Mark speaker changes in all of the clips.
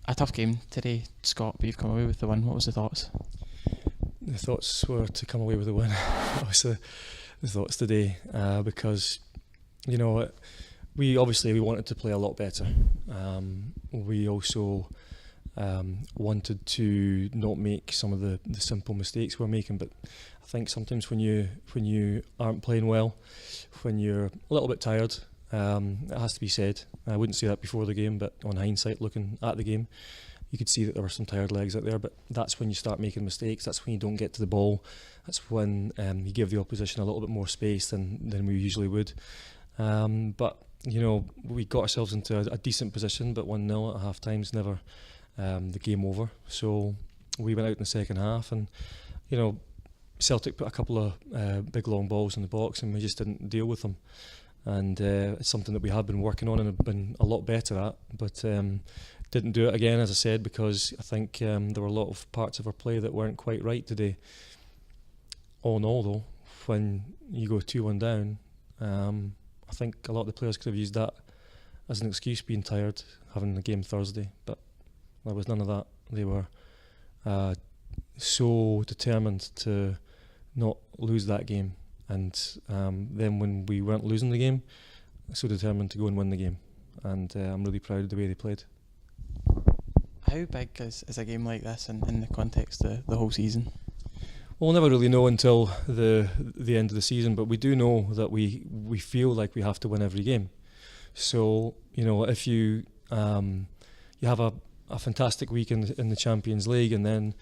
Speaker 1: A tough game today, Scott, but you've come away with the win. What was the thoughts?
Speaker 2: The thoughts were to come away with a win. That was the thoughts today, because we wanted to play a lot better. We also wanted to not make some of the simple mistakes we're making, but I think sometimes when you aren't playing well, when you're a little bit tired, it has to be said. I wouldn't say that before the game, but on hindsight, looking at the game, you could see that there were some tired legs out there. But that's when you start making mistakes. That's when you don't get to the ball. That's when you give the opposition a little bit more space than we usually would. But we got ourselves into a decent position, but 1-0 at half time is never the game over. So we went out in the second half, and Celtic put a couple of big long balls in the box, and we just didn't deal with them. And it's something that we had been working on and have been a lot better at, but didn't do it again, as I said, because I think there were a lot of parts of our play that weren't quite right today. All in all, though, when you go 2-1 down, I think a lot of the players could have used that as an excuse, being tired, having the game Thursday, but there was none of that. They were so determined to not lose that game, and then when we weren't losing the game, so determined to go and win the game, and I'm really proud of the way they played.
Speaker 1: How big is a game like this in the context of the whole season?
Speaker 2: Well, we'll never really know until the end of the season, but we do know that we feel like we have to win every game. So if you have a fantastic week in the Champions League, and then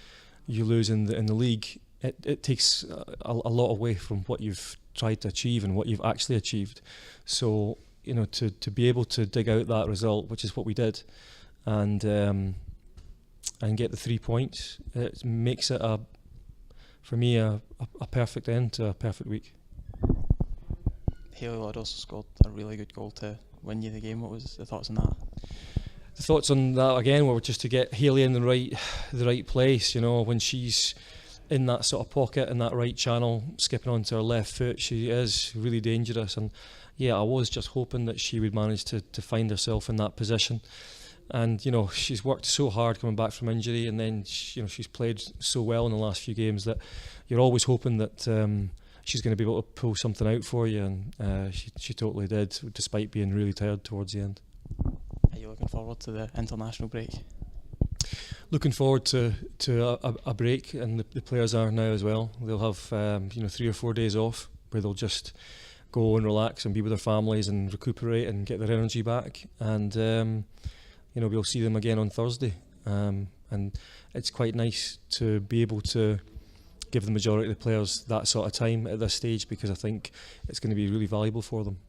Speaker 2: you lose in the league, it takes a lot away from what you've tried to achieve and what you've actually achieved. So to be able to dig out that result, which is what we did, and get the 3 points, it makes it for me a perfect end to a perfect week.
Speaker 1: Haley Lord also scored a really good goal to win you the game. What was the thoughts on that?
Speaker 2: The thoughts on that again were just to get Haley in the right place. When she's in that sort of pocket, in that right channel, skipping onto her left foot, she is really dangerous. And yeah, I was just hoping that she would manage to find herself in that position. And she's worked so hard coming back from injury, and then she's played so well in the last few games that you're always hoping that she's going to be able to pull something out for you, and she totally did, despite being really tired towards the end.
Speaker 1: Are you looking forward to the international break?
Speaker 2: Looking forward to a break, and the players are now as well. They'll have 3 or 4 days off where they'll just go and relax and be with their families and recuperate and get their energy back. And we'll see them again on Thursday. And it's quite nice to be able to give the majority of the players that sort of time at this stage, because I think it's going to be really valuable for them.